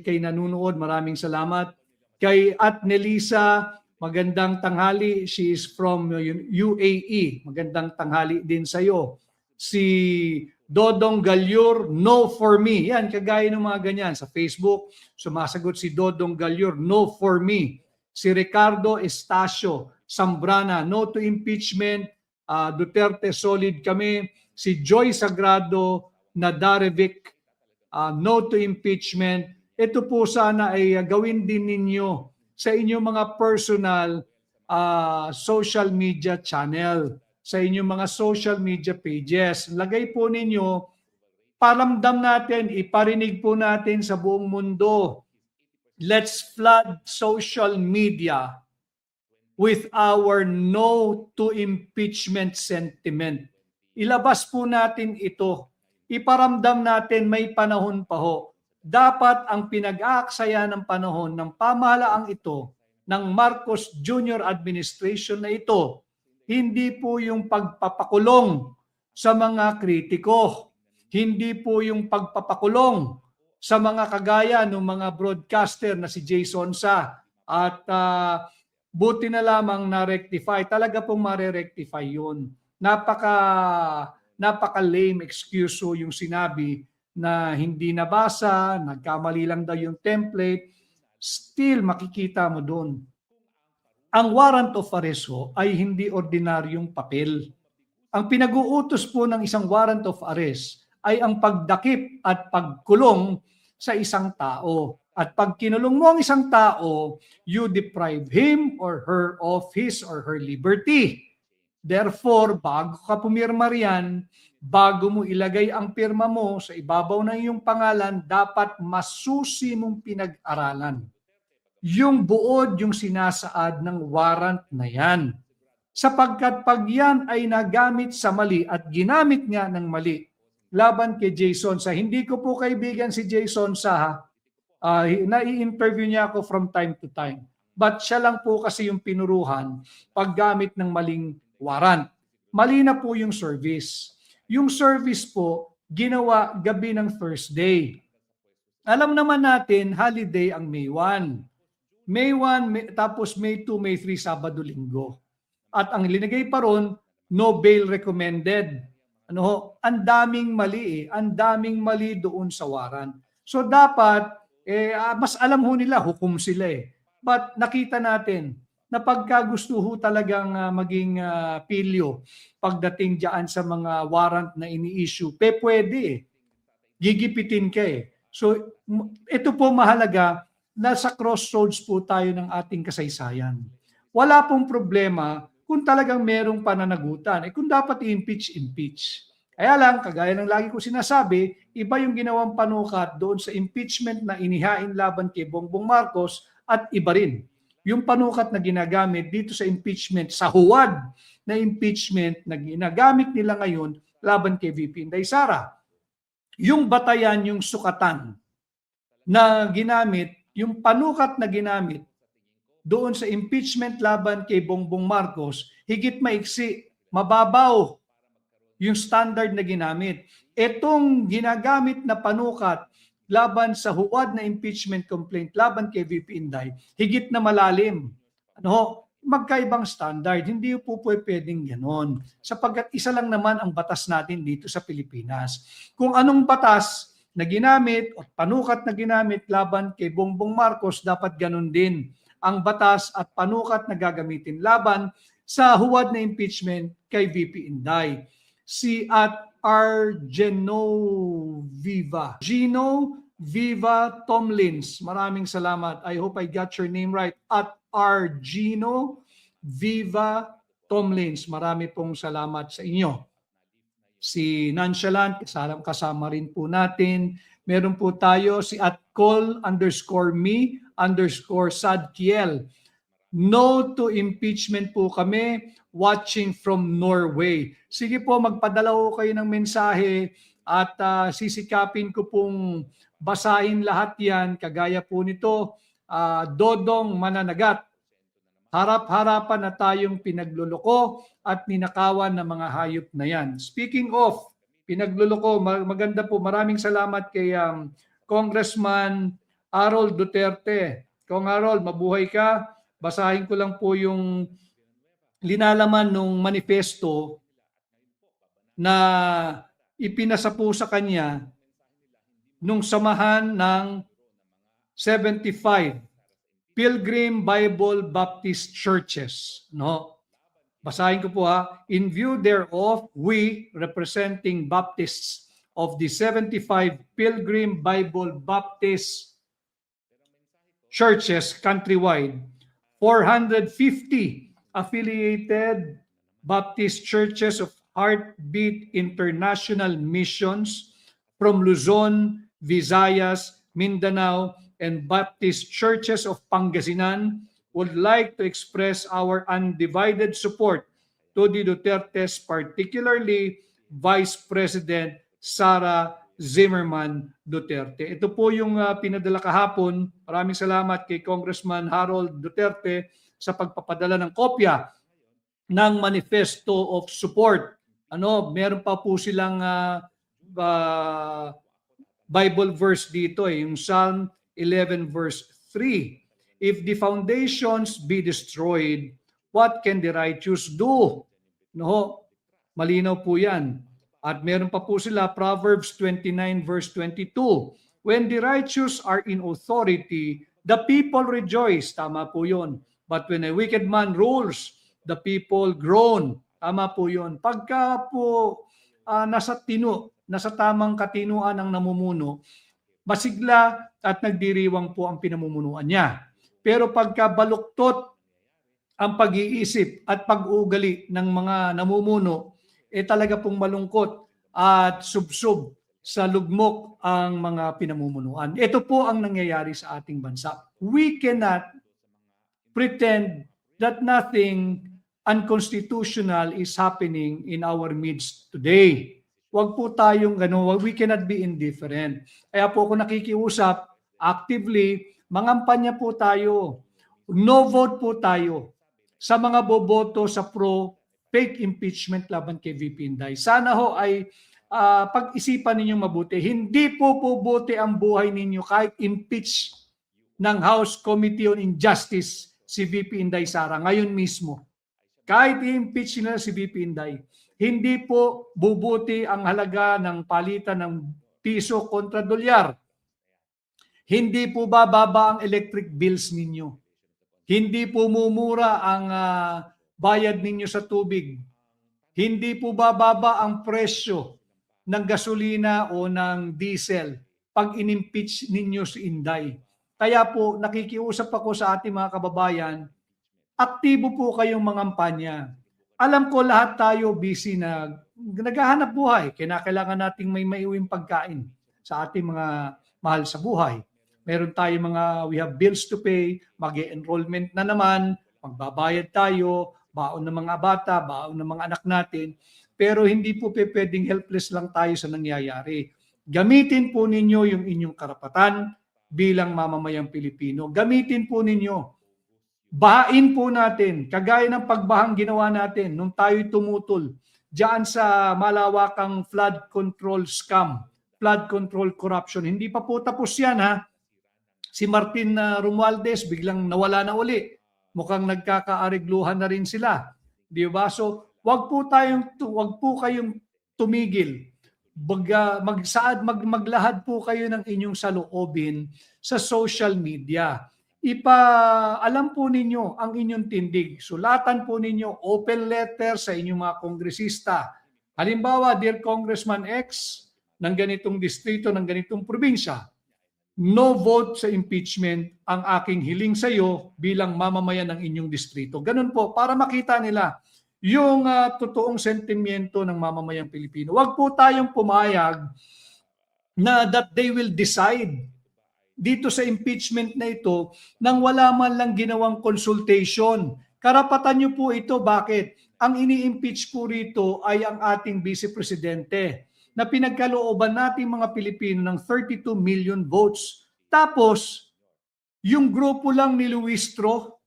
kay nanunood, maraming salamat. Kay Nelisa, magandang tanghali. She is from UAE. Magandang tanghali din sa iyo. Si Dodong Galyur, no for me. Yan, kagaya ng mga ganyan. Sa Facebook, sumasagot si Dodong Galyur, no for me. Si Ricardo Estacio Zambrana, no to impeachment. Duterte, solid kami. Si Joy Sagrado Nadarevic, no to impeachment. Ito po sana ay gawin din ninyo sa inyong mga personal social media channel, sa inyong mga social media pages. Lagay po ninyo, paramdam natin, iparinig po natin sa buong mundo. Let's flood social media with our no to impeachment sentiment. Ilabas po natin ito. Iparamdam natin may panahon pa ho. Dapat ang pinag-aaksaya ng panahon ng pamahalaang ito ng Marcos Jr. administration na ito, hindi po yung pagpapakulong sa mga kritiko, hindi po yung pagpapakulong sa mga kagaya ng mga broadcaster na si Jason Sa at buti na lamang na-rectify. Talaga pong mare-rectify yun. Napaka-lame excuse yung sinabi na hindi nabasa, nagkamali lang daw yung template. Still makikita mo doon. Ang warrant of arrest ay hindi ordinaryong papel. Ang pinag-uutos po ng isang warrant of arrest ay ang pagdakip at pagkulong sa isang tao. At pag kinulong mo ang isang tao, you deprive him or her of his or her liberty. Therefore, bago ka pumirma riyan, bago mo ilagay ang pirma mo sa ibabaw ng iyong pangalan, dapat masusi mong pinag-aralan yung buod, yung sinasaad ng warrant na yan. Sapagkat pag yan ay nagamit sa mali at ginamit nga ng mali laban kay Jason Sa, hindi ko po kaibigan si Jason Sa, nai-interview niya ako from time to time. But siya lang po kasi yung pinuruhan paggamit ng maling warrant. Mali na po yung service. Yung service po, ginawa gabi ng Thursday. Alam naman natin, holiday ang May 1. May 1, tapos May 2, May 3, Sabado, Linggo. At ang linagay pa ron, no bail recommended. Ang daming mali ang daming mali doon sa warrant. So dapat, mas alam ho nila, hukom sila But nakita natin na pagka gusto ho talagang maging pilyo pagdating dyan sa mga warrant na ini-issue, pwede gigipitin ka So ito po mahalaga, nasa crossroads po tayo ng ating kasaysayan. Wala pong problema kung talagang merong pananagutan. Kung dapat i-impeach, impeach. Kaya lang, kagaya ng lagi ko sinasabi, iba yung ginawang panukat doon sa impeachment na inihain laban kay Bongbong Marcos at iba rin yung panukat na ginagamit dito sa impeachment, sa huwad na impeachment na ginagamit nila ngayon laban kay VP Inday Sara. Yung batayan, yung sukatan na ginamit, yung panukat na ginamit doon sa impeachment laban kay Bongbong Marcos, higit maiksi, mababaw yung standard na ginamit. Itong ginagamit na panukat laban sa huwad na impeachment complaint laban kay VP Inday, higit na malalim. Magkaibang standard. Hindi po pwedeng ganon. Sapagkat isa lang naman ang batas natin dito sa Pilipinas. Kung anong batas na ginamit o panukat na ginamit laban kay Bongbong Marcos, dapat ganon din ang batas at panukat na gagamitin laban sa huwad na impeachment kay VP Inday. Si Gino Viva Tomlins. Maraming salamat. I hope I got your name right. Gino Viva Tomlins. Marami pong salamat sa inyo. Si Nonchalant, kasama rin po natin. Meron po tayo si @call_me_sadkiel. No to impeachment po kami, watching from Norway. Sige po, magpadala ko kayo ng mensahe at sisikapin ko pong basahin lahat yan. Kagaya po nito, Dodong Mananagat. Harap-harapan na tayong pinagluloko at ninakawan ng mga hayop na yan. Speaking of pinagluloko, maganda po, maraming salamat kay Congressman Harold Duterte. Kong Harold, mabuhay ka. Basahin ko lang po yung linalaman ng manifesto na ipinasa po sa kanya nung samahan ng 75 Pilgrim Bible Baptist Churches. Basahin ko po ha. In view thereof, we, representing Baptists of the 75 Pilgrim Bible Baptist Churches countrywide, 450 affiliated Baptist Churches of Heartbeat International Missions from Luzon, Visayas, Mindanao, and Baptist Churches of Pangasinan would like to express our undivided support to the Dutertes, particularly Vice President Sara Zimmerman Duterte. Ito po yung pinadala kahapon. Maraming salamat kay Congressman Harold Duterte sa pagpapadala ng kopya ng Manifesto of Support. Meron pa po silang Bible verse dito, yung Psalm 11 verse 3. If the foundations be destroyed, what can the righteous do? Malinaw po yan. At meron pa po sila Proverbs 29 verse 22. When the righteous are in authority, the people rejoice. Tama po yun. But when a wicked man rules, the people groan. Tama po yun. Pagka po nasa tamang katinuan ang namumuno, masigla at nagdiriwang po ang pinamumunuan niya. Pero pagka baluktot ang pag-iisip at pag-uugali ng mga namumuno, talaga pong malungkot at subsub sa lugmok ang mga pinamumunuan. Ito po ang nangyayari sa ating bansa. We cannot pretend that nothing unconstitutional is happening in our midst today. Huwag po tayong gano'n. We cannot be indifferent. Kaya po kung nakikiusap, actively, mangampanya po tayo. No vote po tayo sa mga boboto sa fake impeachment laban kay VP Inday. Sana ho ay pag-isipan ninyong mabuti. Hindi po buti ang buhay ninyo kahit impeach ng House Committee on Injustice si VP Inday Sara ngayon mismo. Kahit i-impeach nila si VP Inday, hindi po bubuti ang halaga ng palitan ng piso kontra dolyar. Hindi po bababa ang electric bills ninyo. Hindi po mumura ang bayad ninyo sa tubig. Hindi po bababa ang presyo ng gasolina o ng diesel pag inimpeach ninyo si Inday. Kaya po nakikiusap ako sa ating mga kababayan, aktibo po kayong mangampanya. Alam ko lahat tayo busy na naghahanap buhay. Kailangan nating may maiuwing pagkain sa ating mga mahal sa buhay. Meron tayong we have bills to pay, mag-enrollment na naman, magbabayad tayo, baon ng mga bata, baon ng mga anak natin. Pero hindi po pwedeng helpless lang tayo sa nangyayari. Gamitin po ninyo yung inyong karapatan bilang mamamayang Pilipino. Gamitin po ninyo. Bahain po natin, kagaya ng pagbahang ginawa natin nung tayo'y tumutol diyan sa malawakang flood control scam, flood control corruption. Hindi pa po tapos yan ha. Si Martin Romualdez biglang nawala na uli. Mukhang nagkakaarigluhan na rin sila. Di ba? So, wag po kayong tumigil. Maglahad po kayo ng inyong saloobin sa social media. Alam po ninyo ang inyong tindig. Sulatan po ninyo open letter sa inyong mga kongresista. Halimbawa, Dear Congressman X ng ganitong distrito, ng ganitong probinsya, no vote sa impeachment ang aking hiling sa iyo bilang mamamayan ng inyong distrito. Ganun po, para makita nila yung totoong sentimiento ng mamamayang Pilipino. Huwag po tayong pumayag na that they will decide dito sa impeachment na ito nang wala man lang ginawang consultation. Karapatan niyo po ito. Bakit? Ang ini-impeach po rito ay ang ating Vice Presidente na pinagkalooban nating mga Pilipino ng 32 million votes. Tapos, yung grupo lang ni Luis Tro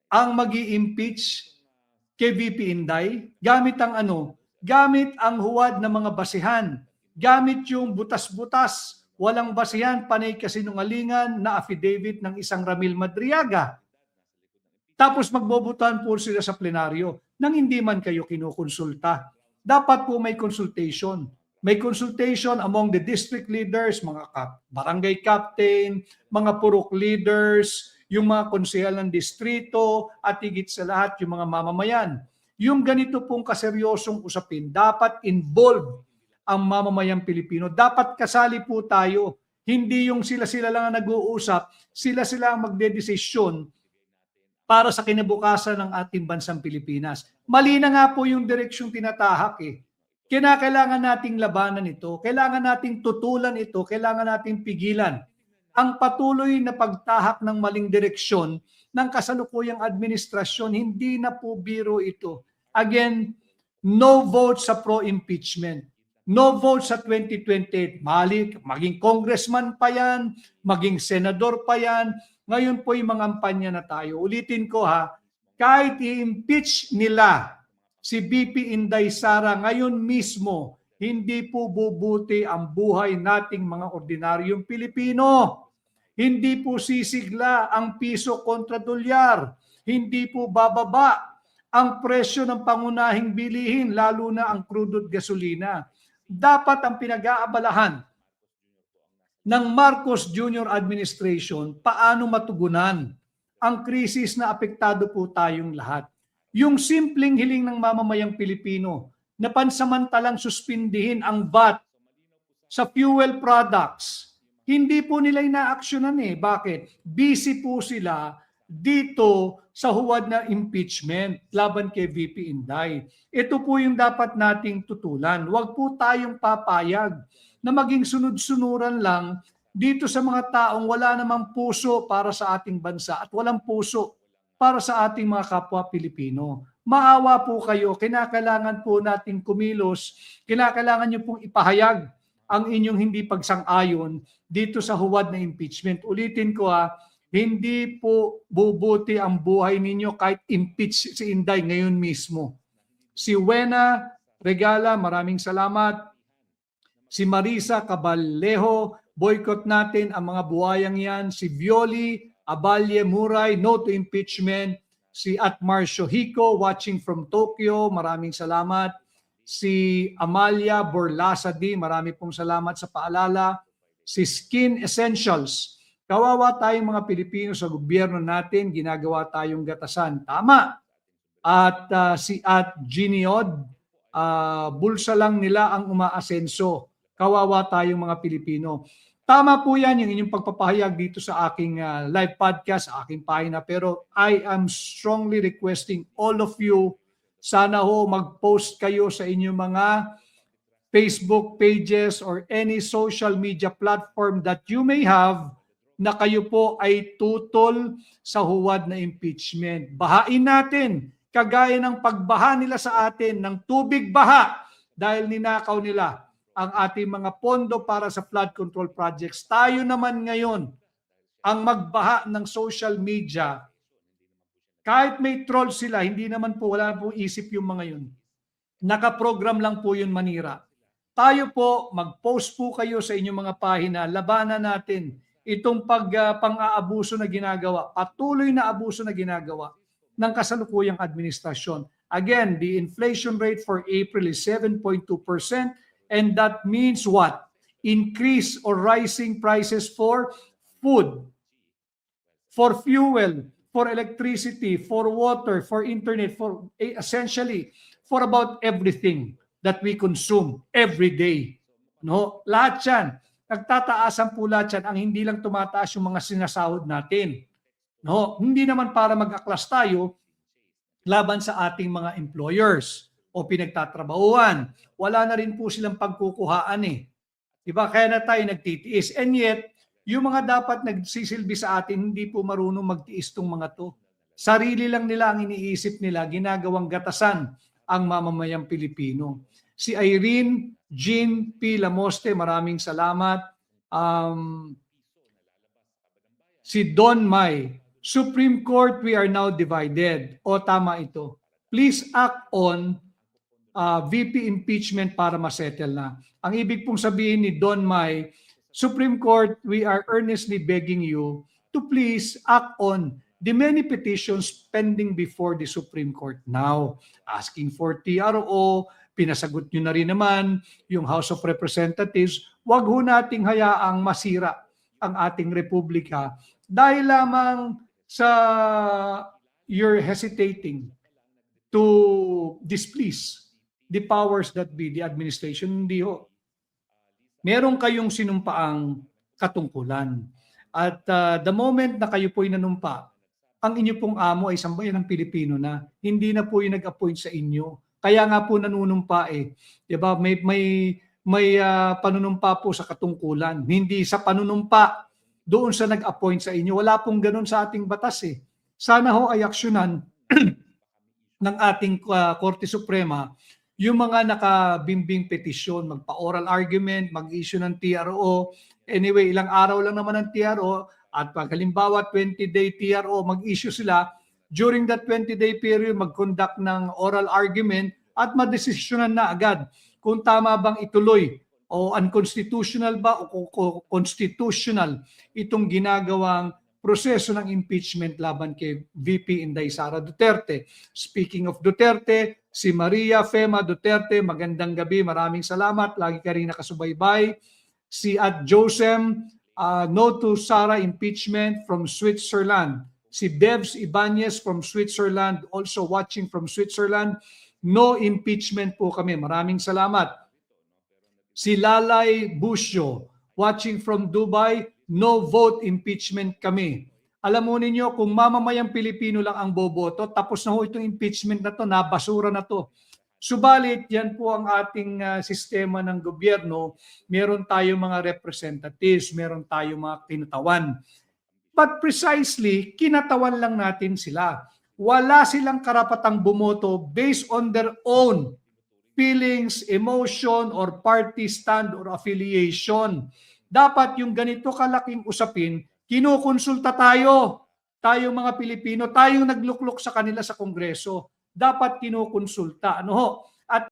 ang magi-impeach kay VP Inday gamit ang gamit ang huwad ng mga basihan, gamit yung butas-butas, walang basihan, panay kasinungalingan na affidavit ng isang Ramil Madriaga. Tapos magbobotahan po sila sa plenaryo nang hindi man kayo kinukonsulta. Dapat po may consultation. May consultation among the district leaders, mga barangay captain, mga purok leaders, yung mga konsehal ng distrito, at higit sa lahat yung mga mamamayan. Yung ganito pong kaseryosong usapin, dapat involved ang mamamayang Pilipino. Dapat kasali po tayo. Hindi yung sila-sila lang ang nag-uusap, sila-sila ang magdedesisyon para sa kinabukasan ng ating bansang Pilipinas. Mali na nga po yung direksyong tinatahak eh. Kailangan nating labanan ito, kailangan nating tutulan ito, kailangan nating pigilan ang patuloy na pagtahak ng maling direksyon ng kasalukuyang administrasyon. Hindi na po biro ito. Again, no vote sa pro-impeachment. No vote sa 2028. Maging congressman pa yan, maging senador pa yan. Ngayon po yung mga kampanya na tayo. Ulitin ko ha, kahit i-impeach nila si BP Inday Sara ngayon mismo, hindi po bubuti ang buhay nating mga ordinaryong Pilipino. Hindi po sisigla ang piso kontra dolyar. Hindi po bababa ang presyo ng pangunahing bilihin, lalo na ang crude at gasolina. Dapat ang pinag-aabalahan ng Marcos Jr. administration, paano matugunan ang krisis na apektado po tayong lahat. Yung simpleng hiling ng mamamayang Pilipino na pansamantalang suspindihin ang VAT sa fuel products, hindi po nila ina-aksyonan eh. Bakit? Busy po sila dito sa huwad na impeachment laban kay VP Inday. Ito po yung dapat nating tutulan. Huwag po tayong papayag na maging sunod-sunuran lang dito sa mga taong wala namang puso para sa ating bansa at walang puso para sa ating mga kapwa Pilipino. Maawa po kayo, kinakailangan po nating kumilos, kinakailangan nyo pong ipahayag ang inyong hindi pagsang-ayon dito sa huwad na impeachment. Ulitin ko hindi po bubuti ang buhay ninyo kahit impeach si Inday ngayon mismo. Si Wena Regala, maraming salamat. Si Marisa Cabalejo, boycott natin ang mga buhayang yan. Si Violi Abalye Muray, no to impeachment. Si Atmarcio Hico, watching from Tokyo, maraming salamat. Si Amalia Borlasadi, marami pong salamat sa paalala. Si Skin Essentials, kawawa tayong mga Pilipino sa gobyerno natin, ginagawa tayong gatasan. Tama. At si Giniod, bulsa lang nila ang umaasenso. Kawawa tayong mga Pilipino. Tama po yan, yung inyong pagpapahayag dito sa aking live podcast, sa aking pahina. Pero I am strongly requesting all of you, sana ho mag-post kayo sa inyong mga Facebook pages or any social media platform that you may have na kayo po ay tutol sa huwad na impeachment. Bahain natin, kagaya ng pagbaha nila sa atin ng tubig baha dahil ninakaw nila ang ating mga pondo para sa flood control projects. Tayo naman ngayon ang magbaha ng social media. Kahit may troll sila, hindi naman po, wala po isip yung mga yun. Nakaprogram lang po yun manira. Tayo po, mag-post po kayo sa inyong mga pahina, labanan natin itong pang-aabuso na ginagawa, patuloy na abuso na ginagawa ng kasalukuyang administrasyon. Again, the inflation rate for April is 7.2%. And that means what? Increase or rising prices for food, for fuel, for electricity, for water, for internet, for essentially for about everything that we consume every day. No? Lahat yan. Nagtataasan po lahat yan. Ang hindi lang tumataas yung mga sinasahod natin. No? Hindi naman para mag-aklas tayo laban sa ating mga employers o pinagtatrabahuan. Wala na rin po silang pagkukuhaan eh. Diba? Kaya na tayo nagtitiis. And yet, yung mga dapat nagsisilbi sa atin, hindi po marunong magtiis tong mga to. Sarili lang nila ang iniisip nila, ginagawang gatasan ang mamamayang Pilipino. Si Irene Jean P. Lamoste, maraming salamat. Si Don May, Supreme Court, we are now divided. O tama ito. Please act on VP impeachment para masettle na. Ang ibig pong sabihin ni Don May, Supreme Court, we are earnestly begging you to please act on the many petitions pending before the Supreme Court now. Asking for TRO, pinasagot nyo na rin naman yung House of Representatives. Huwag ho nating hayaang masira ang ating republika dahil lamang sa you're hesitating to displease the powers that be, the administration. Hindi ho. Meron kayong sinumpaang katungkulan. At the moment na kayo po'y nanumpa, ang inyo pong amo ay sambayan ng Pilipino na. Hindi na po yung nag-appoint sa inyo. Kaya nga po nanunumpa eh. Diba? May panunumpa po sa katungkulan. Hindi sa panunumpa doon sa nag-appoint sa inyo. Wala pong ganun sa ating batas eh. Sana ho ay aksyonan ng ating Korte Suprema yung mga nakabimbing petisyon, magpa-oral argument, mag-issue ng TRO. Anyway, ilang araw lang naman ang TRO at pag halimbawa 20-day TRO, mag-issue sila. During that 20-day period, mag-conduct ng oral argument at madesisyonan na agad kung tama bang ituloy o unconstitutional ba o constitutional itong ginagawang proseso ng impeachment laban kay VP Inday Sara Duterte. Speaking of Duterte, si Maria Fema Duterte, magandang gabi, maraming salamat, lagi ka rin nakasubaybay. Si At Josem, no to Sara impeachment from Switzerland. Si Bevs Ibanez from Switzerland, also watching from Switzerland, no impeachment po kami, maraming salamat. Si Lalay Busyo, watching from Dubai, no vote impeachment kami. Alam mo ninyo, kung mamamayang Pilipino lang ang boboto, tapos na ho itong impeachment na to, nabasura na to. Subalit, yan po ang ating sistema ng gobyerno. Meron tayong mga representatives, meron tayong mga kinatawan. But precisely, kinatawan lang natin sila. Wala silang karapatang bumoto based on their own feelings, emotion, or party stand or affiliation. Dapat yung ganito kalaking usapin, kinukonsulta tayo. Tayong mga Pilipino, tayong nagluklok sa kanila sa Kongreso. Dapat kinukonsulta. Ano ho? At